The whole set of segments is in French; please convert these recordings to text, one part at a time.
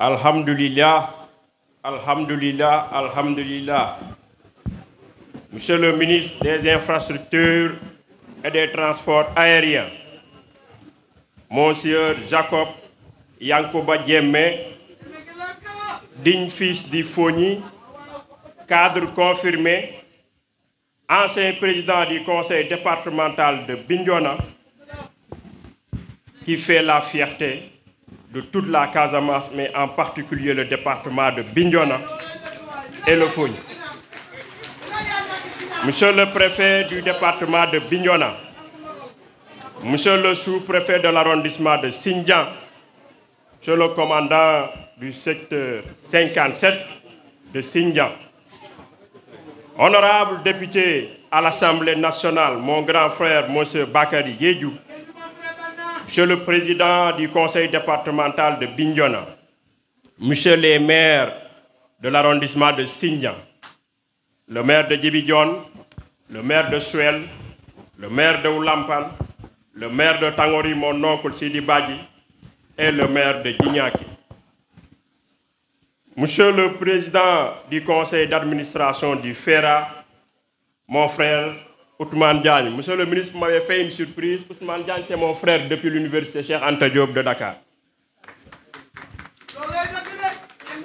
Alhamdulillah, alhamdulillah, alhamdulillah. Monsieur le ministre des Infrastructures et des Transports aériens, Monsieur Jacob Yankuba Diémé, digne fils d'Ifoni, cadre confirmé, ancien président du conseil départemental de Bignona, qui fait la fierté de toute la Casamance, mais en particulier le département de Bignona et le Fogny. Monsieur le préfet du département de Bignona, monsieur le sous-préfet de l'arrondissement de Sindian, monsieur le commandant du secteur 57 de Sindian, honorable député à l'Assemblée nationale, mon grand frère, monsieur Bakary Yedjou, monsieur le président du conseil départemental de Bignona, monsieur les maires de l'arrondissement de Sindian, le maire de Djibidione, le maire de Suel, le maire de Oulampan, le maire de Tangori, mon oncle Sidi Badji, et le maire de Djignaki. Monsieur le président du conseil d'administration du FERA, mon frère Ousmane Diagne. Monsieur le ministre m'avait fait une surprise. Ousmane Diagne, c'est mon frère depuis l'université Cheikh Anta Diop de Dakar.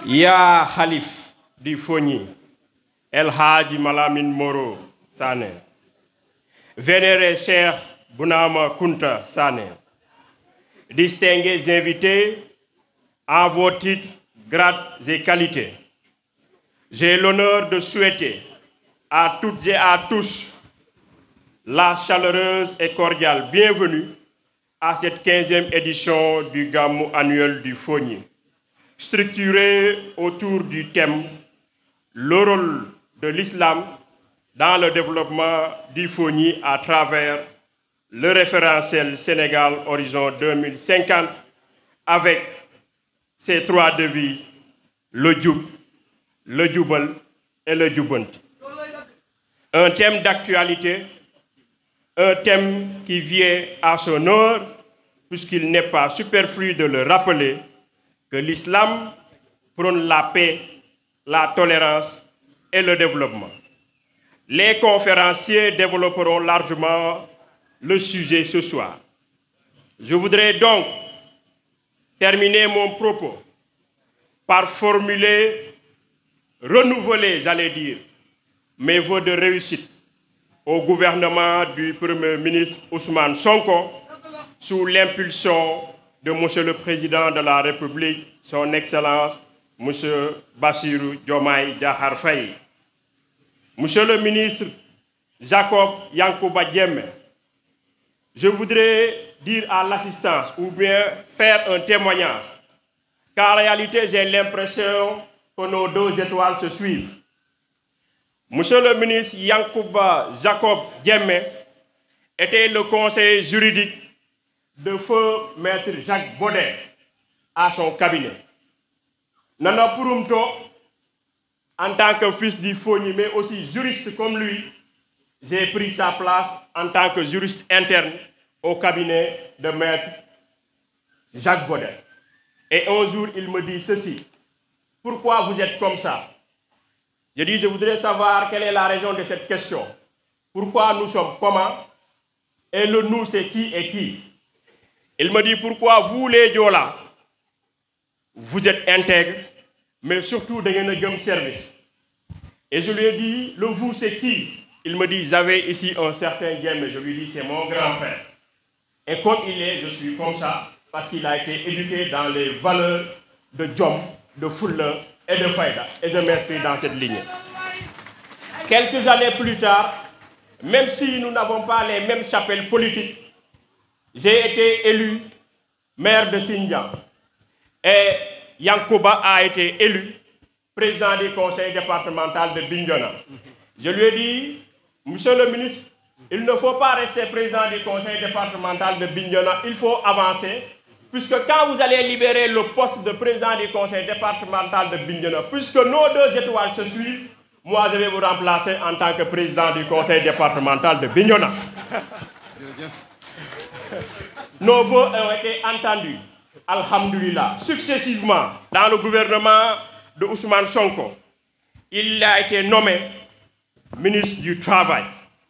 Ya Khalif du Fogny, El Hadji Malamine Moro Sané, vénéré Cheikh Bounama Kunta Sané, distingués invités en vos titres, grades et qualités, j'ai l'honneur de souhaiter à toutes et à tous la chaleureuse et cordiale bienvenue à cette 15e édition du Gamou annuel du Fogny, structurée autour du thème « Le rôle de l'islam dans le développement du Fogny à travers le référentiel Sénégal Horizon 2050 » avec ces trois devises, le Djoub, le Djoubal et le Djoubanti. Un thème d'actualité, un thème qui vient à son heure, puisqu'il n'est pas superflu de le rappeler, que l'islam prône la paix, la tolérance et le développement. Les conférenciers développeront largement le sujet ce soir. Je voudrais donc terminer mon propos par renouveler, j'allais dire, mes vœux de réussite au gouvernement du Premier ministre Ousmane Sonko sous l'impulsion de Monsieur le Président de la République, son Excellence, Monsieur Bassirou Diomaye Diakhar Faye. Monsieur le ministre Jacob Yankuba Diémé, je voudrais dire à l'assistance ou bien faire un témoignage, car en réalité j'ai l'impression que nos deux étoiles se suivent. Monsieur le ministre Yankuba Jacob Diémé était le conseiller juridique de feu maître Jacques Baudet à son cabinet. Nana Purumto, en tant que fils du Fogny, mais aussi juriste comme lui, j'ai pris sa place en tant que juriste interne au cabinet de maître Jacques Baudet. Et un jour, il me dit ceci: pourquoi vous êtes comme ça? Je dis, je voudrais savoir quelle est la raison de cette question. Pourquoi nous sommes comment? Et le nous, c'est qui et qui? Il me dit, pourquoi vous, les Diola, vous êtes intègres, mais surtout de un service. Et je lui ai dit, le vous, c'est qui? Il me dit, j'avais ici un certain Diémé. Je lui dis, c'est mon grand frère. Et comme il est, je suis comme ça, parce qu'il a été éduqué dans les valeurs de Djom, de Fuller et de Faïda. Et je m'inscris dans cette ligne. Quelques années plus tard, même si nous n'avons pas les mêmes chapelles politiques, j'ai été élu maire de Sindian. Et Yankuba a été élu président du conseil départemental de Bignona. Je lui ai dit, monsieur le ministre, il ne faut pas rester président du conseil départemental de Bignona, il faut avancer, puisque quand vous allez libérer le poste de président du conseil départemental de Bignona, puisque nos deux étoiles se suivent, moi je vais vous remplacer en tant que président du conseil départemental de Bignona. Nos vœux ont été entendus. alhamdoulilah, successivement, dans le gouvernement de Ousmane Sonko, il a été nommé ministre du Travail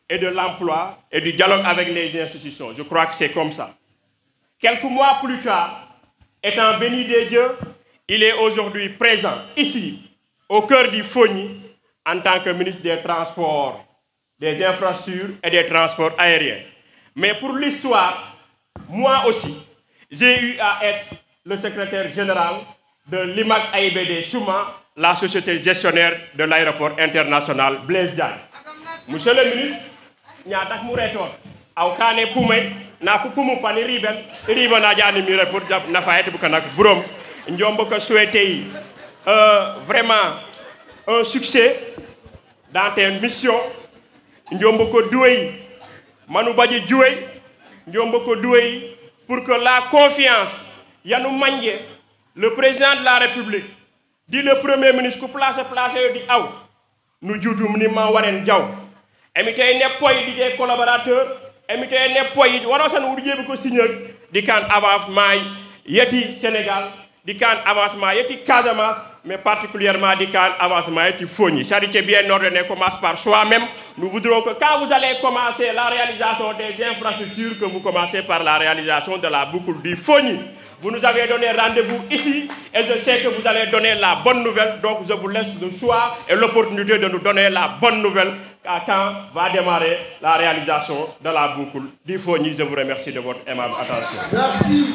et de l'Emploi et du dialogue avec les institutions. Je crois que c'est comme ça. Quelques mois plus tard, étant béni des dieux, il est aujourd'hui présent ici, au cœur du Fogny, en tant que ministre des Transports, des Infrastructures et des Transports aériens. Mais pour l'histoire, moi aussi, j'ai eu à être le secrétaire général de l'IMAC AIBD Chouma, la société gestionnaire de l'aéroport international Blaise Diagne. Monsieur le ministre, nous avons dit vraiment un succès dans tes missions. Nous avons pour que la confiance, Yanou Mangé, le président de la République, dit le premier ministre, que place, dit Aou, nous disons Waren Diaw. Émité n'est pas des collaborateurs, émité n'est pas de Warasan Ourié ko signé, di kan avancement Yeti Sénégal, di kan avancement Yeti Casamance, mais particulièrement di kan avancement Yeti Fogny. Charité bien ordonnée commence par soi-même. Nous voudrons que quand vous allez commencer la réalisation des infrastructures, que vous commencez par la réalisation de la boucle du Fogny. Vous nous avez donné rendez-vous ici et je sais que vous allez donner la bonne nouvelle. Donc je vous laisse le choix et l'opportunité de nous donner la bonne nouvelle quand va démarrer la réalisation de la boucle du Fogny. Je vous remercie de votre aimable attention. Merci.